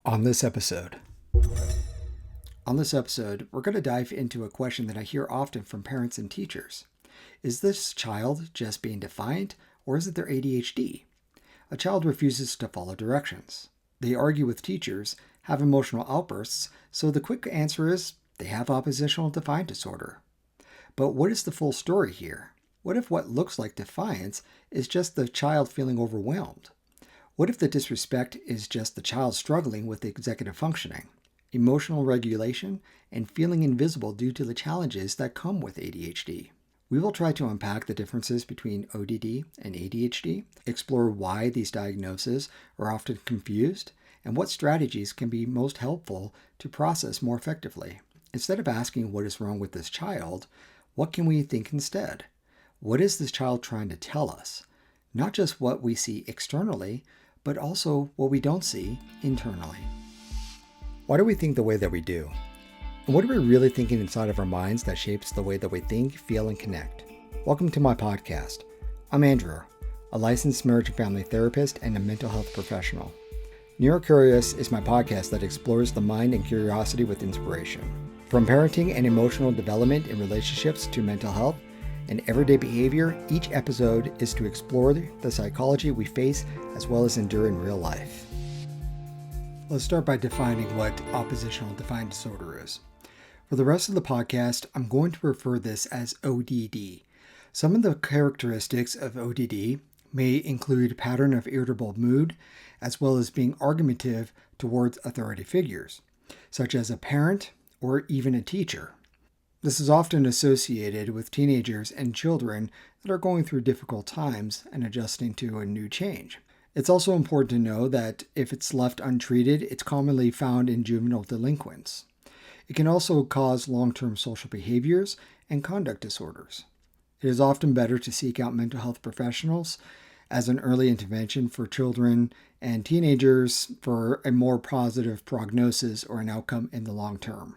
On this episode. We're going to dive into a question that I hear often from parents and teachers. Is this child just being defiant, or is it their ADHD? A child refuses to follow directions. They argue with teachers, have emotional outbursts, so the quick answer is they have oppositional defiant disorder. But what is the full story here? What if what looks like defiance is just the child feeling overwhelmed? What if the disrespect is just the child struggling with executive functioning, emotional regulation, and feeling invisible due to the challenges that come with ADHD? We will try to unpack the differences between ODD and ADHD, explore why these diagnoses are often confused, and what strategies can be most helpful to process more effectively. Instead of asking what is wrong with this child, what can we think instead? What is this child trying to tell us? Not just what we see externally, but also what we don't see internally. Why do we think the way that we do? And what are we really thinking inside of our minds that shapes the way that we think, feel, and connect? Welcome to my podcast. I'm Andrew, a licensed marriage and family therapist and a mental health professional. Neurocurious is my podcast that explores the mind and curiosity with inspiration. From parenting and emotional development in relationships to mental health and everyday behavior, each episode is to explore the psychology we face as well as endure in real life. Let's start by defining what oppositional defiant disorder is. For the rest of the podcast, I'm going to refer this as ODD. Some of the characteristics of ODD may include pattern of irritable mood, as well as being argumentative towards authority figures, such as a parent or even a teacher. This is often associated with teenagers and children that are going through difficult times and adjusting to a new change. It's also important to know that if it's left untreated, it's commonly found in juvenile delinquents. It can also cause long-term social behaviors and conduct disorders. It is often better to seek out mental health professionals as an early intervention for children and teenagers for a more positive prognosis or an outcome in the long term.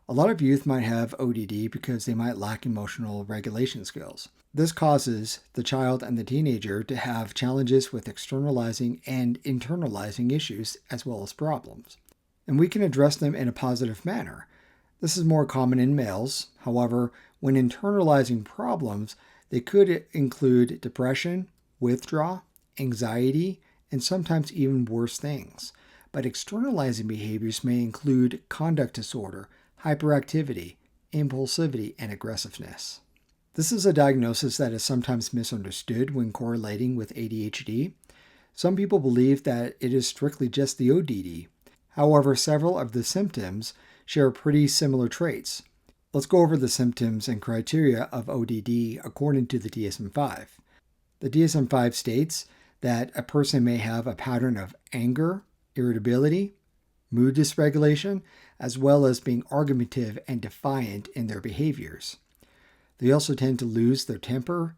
A lot of youth might have ODD because they might lack emotional regulation skills. This causes the child and the teenager to have challenges with externalizing and internalizing issues as well as problems. And we can address them in a positive manner. This is more common in males. However, when internalizing problems, they could include depression, withdrawal, anxiety, and sometimes even worse things. But externalizing behaviors may include conduct disorder, hyperactivity, impulsivity, and aggressiveness. This is a diagnosis that is sometimes misunderstood when correlating with ADHD. Some people believe that it is strictly just the ODD. However, several of the symptoms share pretty similar traits. Let's go over the symptoms and criteria of ODD according to the DSM-5. The DSM-5 states that a person may have a pattern of anger, irritability, mood dysregulation, as well as being argumentative and defiant in their behaviors. They also tend to lose their temper,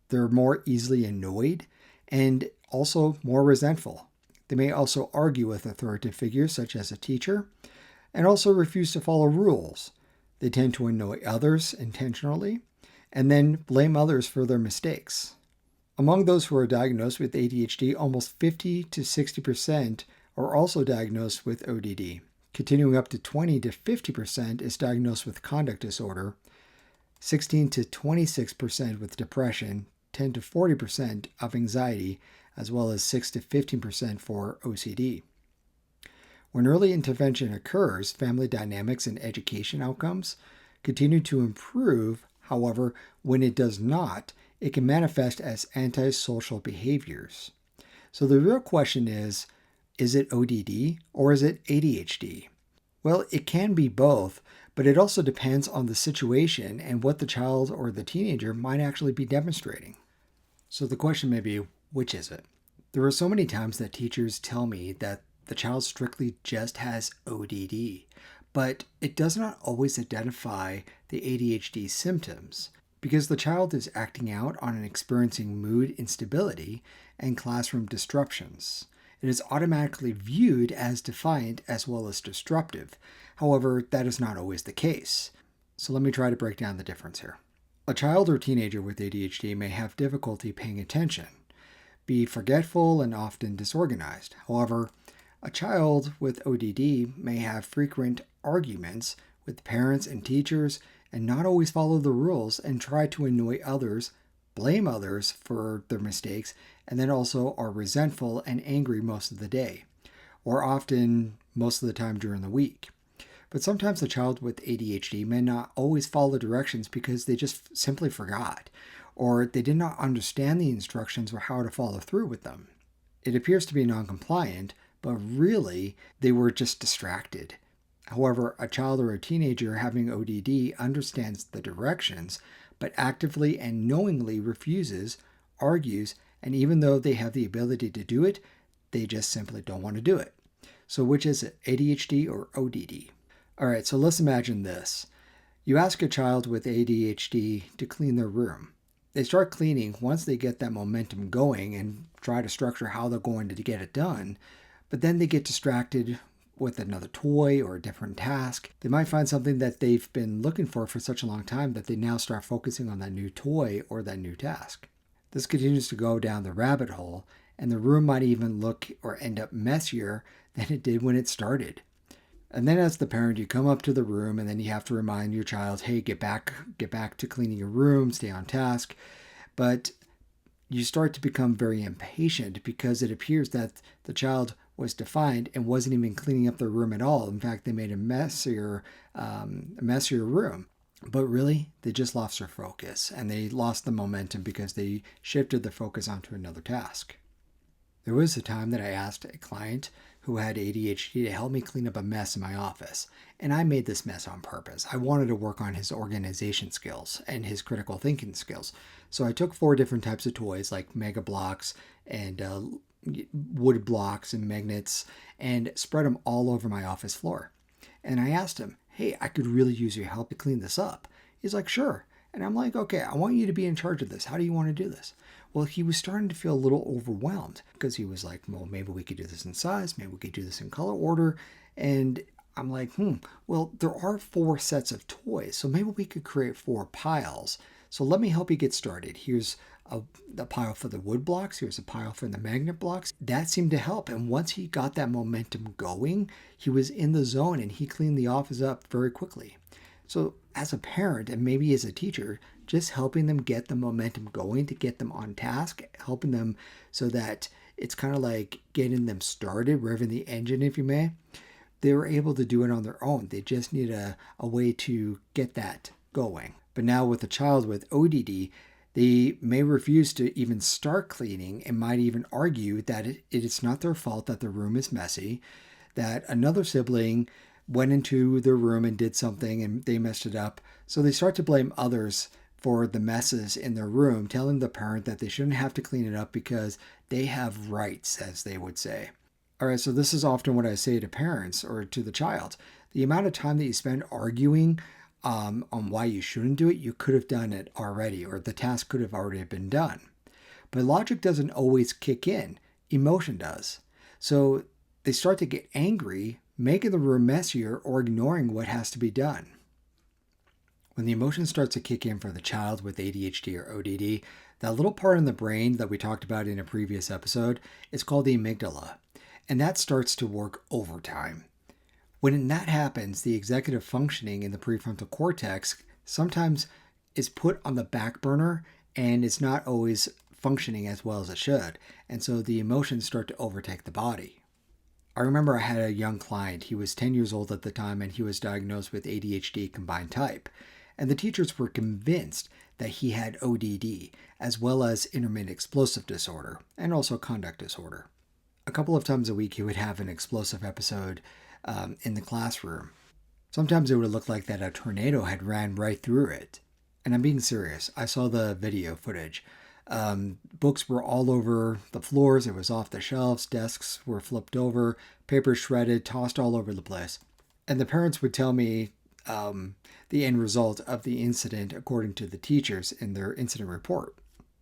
they're more easily annoyed, and also more resentful. They may also argue with authoritative figures such as a teacher, and also refuse to follow rules. They tend to annoy others intentionally, and then blame others for their mistakes. Among those who are diagnosed with ADHD, almost 50 to 60% are also diagnosed with ODD. Continuing up to 20 to 50% is diagnosed with conduct disorder, 16 to 26% with depression, 10 to 40% of anxiety, as well as 6 to 15% for OCD. When early intervention occurs, family dynamics and education outcomes continue to improve. However, when it does not, it can manifest as antisocial behaviors. So the real question is it ODD or is it ADHD? Well, it can be both, but it also depends on the situation and what the child or the teenager might actually be demonstrating. So the question may be, which is it? There are so many times that teachers tell me that the child strictly just has ODD, but it does not always identify the ADHD symptoms because the child is acting out on and experiencing mood instability and classroom disruptions. It is automatically viewed as defiant as well as disruptive. However, that is not always the case. So let me try to break down the difference here. A child or teenager with ADHD may have difficulty paying attention, be forgetful and often disorganized. However, A child with ODD may have frequent arguments with parents and teachers and not always follow the rules and try to annoy others, blame others for their mistakes, and then also are resentful and angry most of the day, or often most of the time during the week. But sometimes a child with ADHD may not always follow directions because they just simply forgot, or they did not understand the instructions or how to follow through with them. It appears to be non-compliant, but really they were just distracted. However, a child or a teenager having ODD understands the directions, but actively and knowingly refuses, argues, and even though they have the ability to do it, they just simply don't want to do it. So which is it, ADHD or ODD? All right, so let's imagine this. You ask a child with ADHD to clean their room. They start cleaning once they get that momentum going and try to structure how they're going to get it done, but then they get distracted with another toy or a different task. They might find something that they've been looking for such a long time that they now start focusing on that new toy or that new task. This continues to go down the rabbit hole, and the room might even look or end up messier than it did when it started. And then as the parent, you come up to the room and then you have to remind your child, hey, get back to cleaning your room, stay on task. But you start to become very impatient because it appears that the child was defiant and wasn't even cleaning up their room at all. In fact, they made a messier room. But really, they just lost their focus and they lost the momentum because they shifted the focus onto another task. There was a time that I asked a client who had ADHD to help me clean up a mess in my office. And I made this mess on purpose. I wanted to work on his organization skills and his critical thinking skills. So I took 4 different types of toys like Mega Blocks and wood blocks and magnets and spread them all over my office floor. And I asked him, hey, I could really use your help to clean this up. He's like, sure. And I'm like, okay, I want you to be in charge of this. How do you want to do this? Well, he was starting to feel a little overwhelmed because he was like, well, maybe we could do this in size. Maybe we could do this in color order. And I'm like, well, there are 4 sets of toys. So maybe we could create 4 piles. So let me help you get started. Here's a pile for the wood blocks. Here's a pile for the magnet blocks. That seemed to help. And once he got that momentum going, he was in the zone and he cleaned the office up very quickly. So as a parent and maybe as a teacher, just helping them get the momentum going to get them on task, helping them so that it's kind of like getting them started, revving the engine, if you may. They were able to do it on their own. They just need a way to get that going. But now with a child with ODD, they may refuse to even start cleaning and might even argue that it's not their fault that the room is messy, that another sibling went into their room and did something and they messed it up. So they start to blame others for the messes in their room, telling the parent that they shouldn't have to clean it up because they have rights, as they would say. All right, so this is often what I say to parents or to the child. The amount of time that you spend arguing on why you shouldn't do it, you could have done it already, or the task could have already been done. But logic doesn't always kick in. Emotion does. So they start to get angry, making the room messier or ignoring what has to be done. When the emotion starts to kick in for the child with ADHD or ODD, that little part in the brain that we talked about in a previous episode is called the amygdala, and that starts to work overtime. When that happens, the executive functioning in the prefrontal cortex sometimes is put on the back burner and it's not always functioning as well as it should, and so the emotions start to overtake the body. I remember I had a young client. He was 10 years old at the time and he was diagnosed with ADHD combined type. And the teachers were convinced that he had ODD, as well as intermittent explosive disorder, and also conduct disorder. A couple of times a week, he would have an explosive episode in the classroom. Sometimes it would look like that a tornado had ran right through it. And I'm being serious. I saw the video footage. Books were all over the floors. It was off the shelves. Desks were flipped over. Papers shredded, tossed all over the place. And the parents would tell me the end result of the incident according to the teachers in their incident report.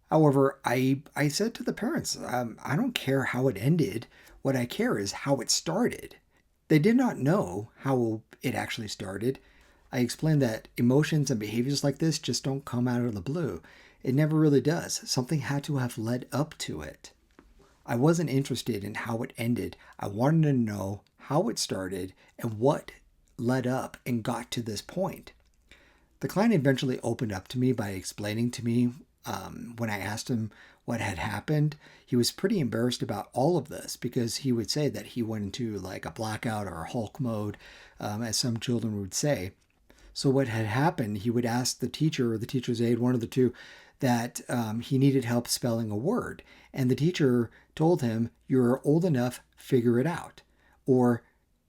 However, I said to the parents, I don't care how it ended. What I care is how it started. They did not know how it actually started. I explained that emotions and behaviors like this just don't come out of the blue. It never really does. Something had to have led up to it. I wasn't interested in how it ended. I wanted to know how it started and what led up and got to this point. The client eventually opened up to me by explaining to me when I asked him what had happened. He was pretty embarrassed about all of this because he would say that he went into like a blackout or a Hulk mode, as some children would say. So what had happened, he would ask the teacher or the teacher's aide, one of the two, that he needed help spelling a word. And the teacher told him, "You're old enough, figure it out." Or,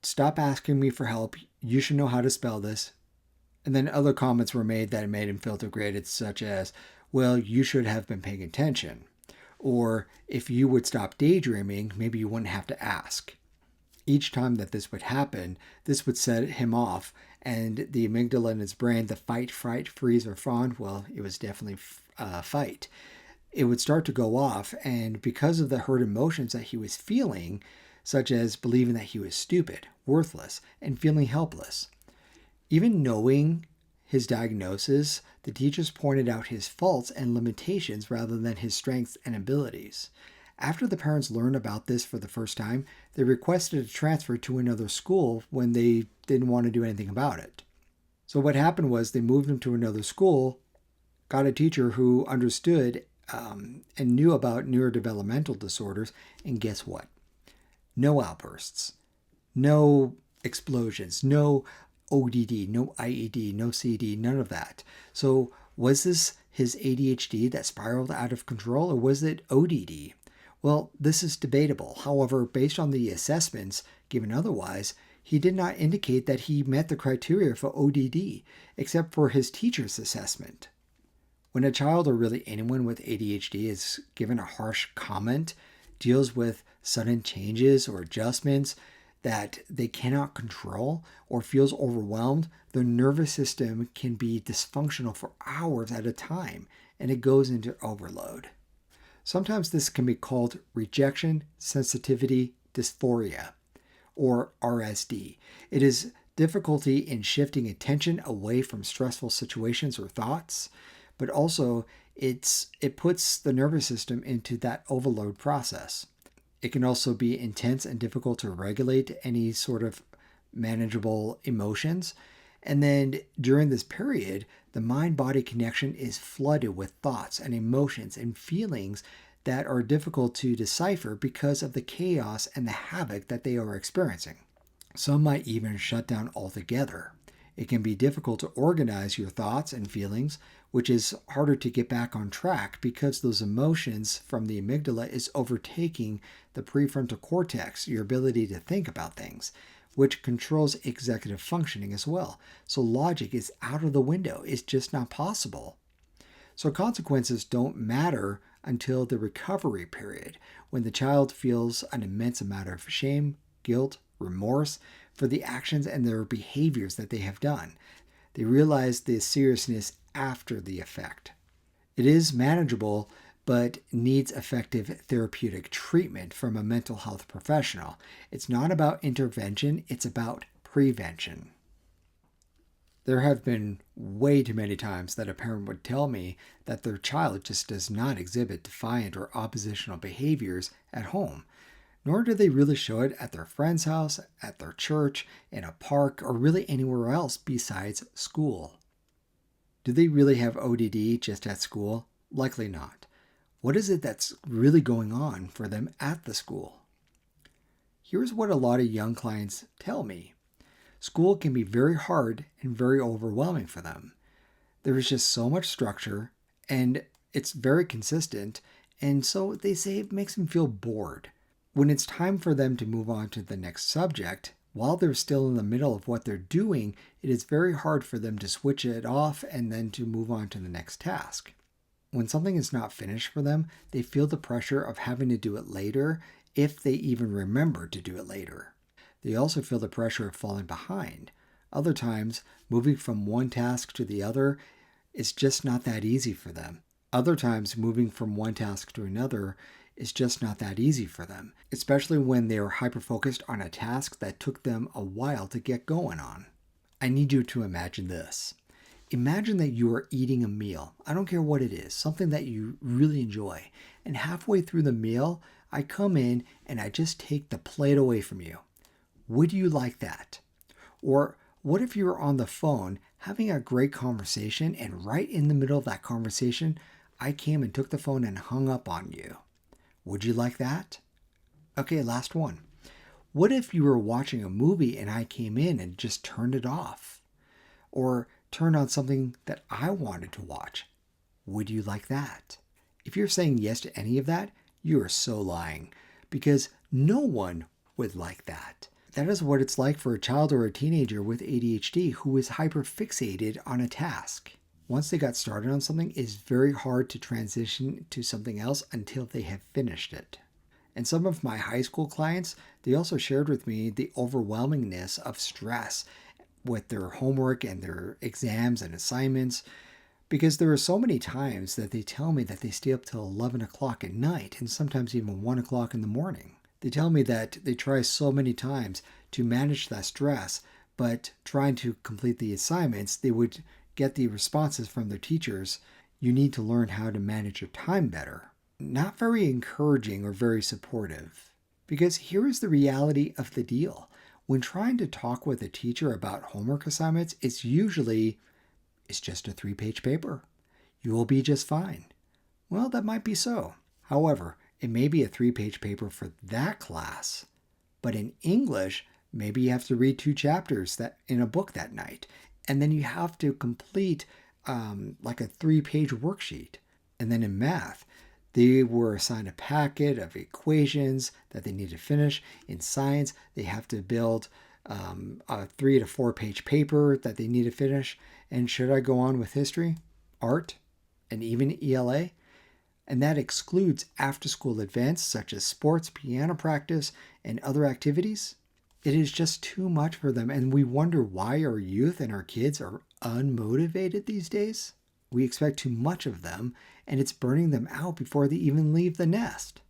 "Stop asking me for help. You should know how to spell this." And then other comments were made that made him feel degraded, such as, "Well, you should have been paying attention." Or, "If you would stop daydreaming, maybe you wouldn't have to ask." Each time that this would happen, this would set him off, and the amygdala in his brain, the fight, fright, freeze, or fawn, well, it was definitely fight. It would start to go off, and because of the hurt emotions that he was feeling, such as believing that he was stupid, worthless, and feeling helpless. Even knowing his diagnosis, the teachers pointed out his faults and limitations rather than his strengths and abilities. After the parents learned about this for the first time, they requested a transfer to another school when they didn't want to do anything about it. So what happened was they moved him to another school, got a teacher who understood and knew about neurodevelopmental disorders, and guess what? No outbursts, no explosions, no ODD, no IED, no CD, none of that. So was this his ADHD that spiraled out of control, or was it ODD? Well, this is debatable. However, based on the assessments given otherwise, he did not indicate that he met the criteria for ODD, except for his teacher's assessment. When a child, or really anyone with ADHD, is given a harsh comment, deals with sudden changes or adjustments that they cannot control, or feels overwhelmed, their nervous system can be dysfunctional for hours at a time, and it goes into overload. Sometimes this can be called rejection sensitivity dysphoria, or RSD. It is difficulty in shifting attention away from stressful situations or thoughts, but also it puts the nervous system into that overload process. It can also be intense and difficult to regulate any sort of manageable emotions. And then during this period, the mind-body connection is flooded with thoughts and emotions and feelings that are difficult to decipher because of the chaos and the havoc that they are experiencing. Some might even shut down altogether. It can be difficult to organize your thoughts and feelings, which is harder to get back on track because those emotions from the amygdala is overtaking the prefrontal cortex, your ability to think about things, which controls executive functioning as well. So logic is out of the window. It's just not possible. So consequences don't matter until the recovery period, when the child feels an immense amount of shame, guilt, remorse for the actions and their behaviors that they have done. They realize the seriousness after the effect. It is manageable, but needs effective therapeutic treatment from a mental health professional. It's not about intervention, it's about prevention. There have been way too many times that a parent would tell me that their child just does not exhibit defiant or oppositional behaviors at home, nor do they really show it at their friend's house, at their church, in a park, or really anywhere else besides school. Do they really have ODD just at school? Likely not. What is it that's really going on for them at the school? Here's what a lot of young clients tell me. School can be very hard and very overwhelming for them. There is just so much structure, and it's very consistent, and so they say it makes them feel bored. When it's time for them to move on to the next subject, while they're still in the middle of what they're doing, it is very hard for them to switch it off and then to move on to the next task. When something is not finished for them, they feel the pressure of having to do it later, if they even remember to do it later. They also feel the pressure of falling behind. Other times, moving from one task to the other is just not that easy for them. Other times, moving from one task to another is just not that easy for them, especially when they are hyper-focused on a task that took them a while to get going on. I need you to imagine this. Imagine that you are eating a meal. I don't care what it is, something that you really enjoy. And halfway through the meal, I come in and I just take the plate away from you. Would you like that? Or what if you were on the phone having a great conversation and right in the middle of that conversation, I came and took the phone and hung up on you? Would you like that? Okay, last one. What if you were watching a movie and I came in and just turned it off? Or turned on something that I wanted to watch? Would you like that? If you're saying yes to any of that, you are so lying, because no one would like that. That is what it's like for a child or a teenager with ADHD who is hyperfixated on a task. Once they got started on something, it's very hard to transition to something else until they have finished it. And some of my high school clients, they also shared with me the overwhelmingness of stress with their homework and their exams and assignments, because there are so many times that they tell me that they stay up till 11 o'clock at night and sometimes even 1 o'clock in the morning. They tell me that they try so many times to manage that stress, but trying to complete the assignments, they would get the responses from their teachers, "You need to learn how to manage your time better." Not very encouraging or very supportive. Because here is the reality of the deal. When trying to talk with a teacher about homework assignments, it's just a 3-page paper. You will be just fine. Well, that might be so. However, it may be a 3-page paper for that class. But in English, maybe you have to read 2 chapters in a book that night. And then you have to complete like a 3-page worksheet. And then in math, they were assigned a packet of equations that they need to finish. In science, they have to build a 3 to 4-page paper that they need to finish. And should I go on with history, art, and even ELA? And that excludes after-school events such as sports, piano practice, and other activities. It is just too much for them, and we wonder why our youth and our kids are unmotivated these days. We expect too much of them, and it's burning them out before they even leave the nest.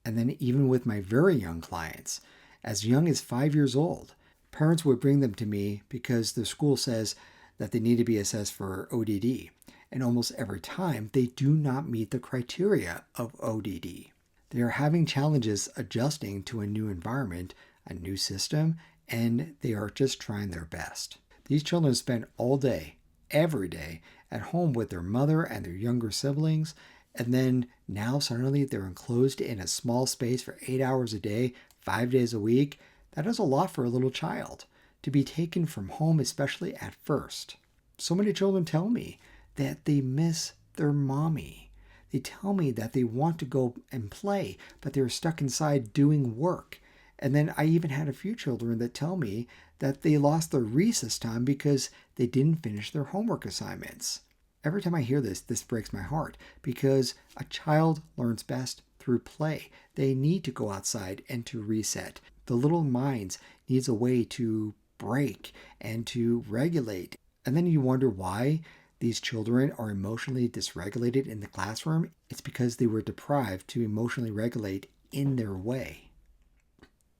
And then even with my very young clients, as young as 5 years old, parents would bring them to me because the school says that they need to be assessed for ODD. And almost every time, they do not meet the criteria of ODD. They are having challenges adjusting to a new environment, a new system, and they are just trying their best. These children spend all day, every day, at home with their mother and their younger siblings, and then now suddenly they're enclosed in a small space for 8 hours a day, 5 days a week. That is a lot for a little child, to be taken from home, especially at first. So many children tell me that they miss their mommy. They tell me that they want to go and play, but they're stuck inside doing work. And then I even had a few children that tell me that they lost their recess time because they didn't finish their homework assignments. Every time I hear this breaks my heart, because a child learns best through play. They need to go outside and to reset. The little minds needs a way to break and to regulate. And then you wonder why these children are emotionally dysregulated in the classroom. It's because they were deprived to emotionally regulate in their way.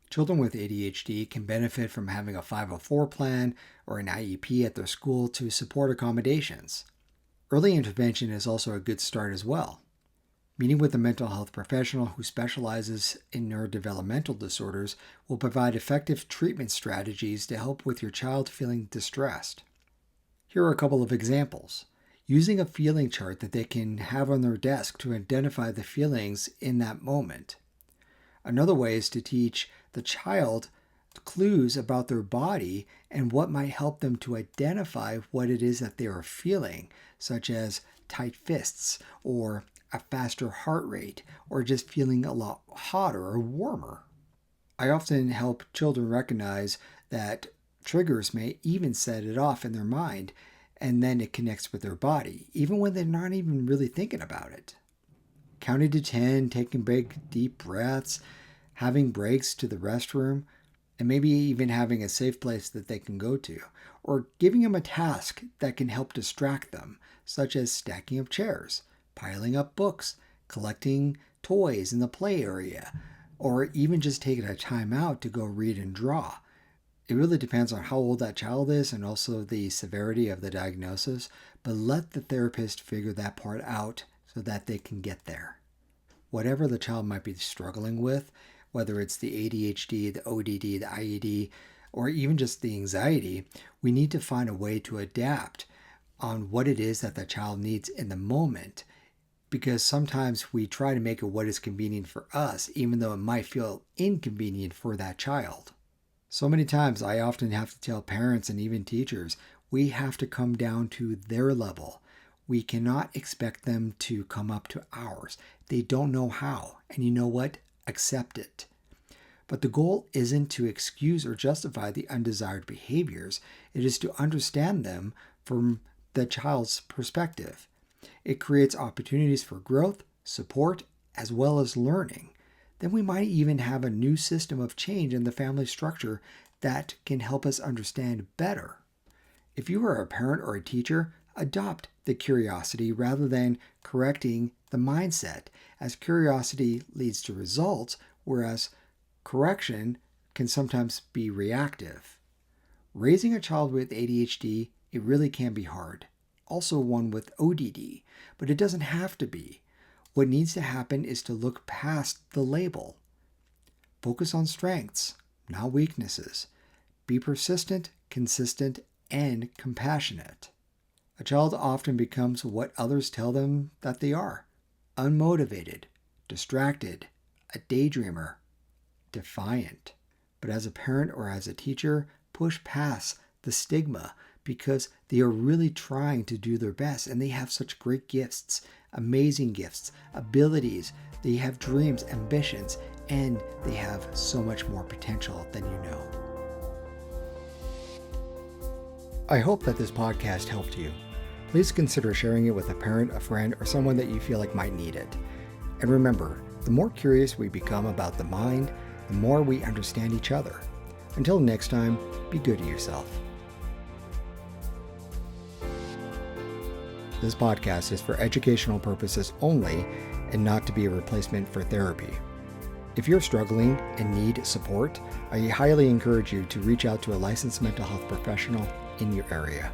Children with ADHD can benefit from having a 504 plan or an IEP at their school to support accommodations. Early intervention is also a good start as well. Meeting with a mental health professional who specializes in neurodevelopmental disorders will provide effective treatment strategies to help with your child feeling distressed. Here are a couple of examples. Using a feeling chart that they can have on their desk to identify the feelings in that moment. Another way is to teach the child clues about their body and what might help them to identify what it is that they are feeling, such as tight fists or a faster heart rate or just feeling a lot hotter or warmer. I often help children recognize that triggers may even set it off in their mind, and then it connects with their body, even when they're not even really thinking about it. Counting to 10, taking big, deep breaths, having breaks to the restroom, and maybe even having a safe place that they can go to, or giving them a task that can help distract them, such as stacking up chairs, piling up books, collecting toys in the play area, or even just taking a time out to go read and draw. It really depends on how old that child is and also the severity of the diagnosis, but let the therapist figure that part out so that they can get there. whatever the child might be struggling with, whether it's the ADHD, the ODD, the IED, or even just the anxiety, we need to find a way to adapt on what it is that the child needs in the moment. Because sometimes we try to make it what is convenient for us, even though it might feel inconvenient for that child. So many times I often have to tell parents and even teachers, we have to come down to their level. We cannot expect them to come up to ours. They don't know how. And you know what? Accept it. But the goal isn't to excuse or justify the undesired behaviors. It is to understand them from the child's perspective. It creates opportunities for growth, support, as well as learning. Then we might even have a new system of change in the family structure that can help us understand better. If you are a parent or a teacher, adopt the curiosity rather than correcting the mindset, as curiosity leads to results, whereas correction can sometimes be reactive. Raising a child with ADHD, it really can be hard. Also one with ODD, but it doesn't have to be. What needs to happen is to look past the label. Focus on strengths, not weaknesses. Be persistent, consistent, and compassionate. A child often becomes what others tell them that they are: unmotivated, distracted, a daydreamer, defiant. But as a parent or as a teacher, push past the stigma, because they are really trying to do their best and they have such great gifts, amazing gifts, abilities. They have dreams, ambitions, and they have so much more potential than you know. I hope that this podcast helped you. Please consider sharing it with a parent, a friend, or someone that you feel like might need it. And remember, the more curious we become about the mind, the more we understand each other. Until next time, be good to yourself. This podcast is for educational purposes only and not to be a replacement for therapy. If you're struggling and need support, I highly encourage you to reach out to a licensed mental health professional in your area.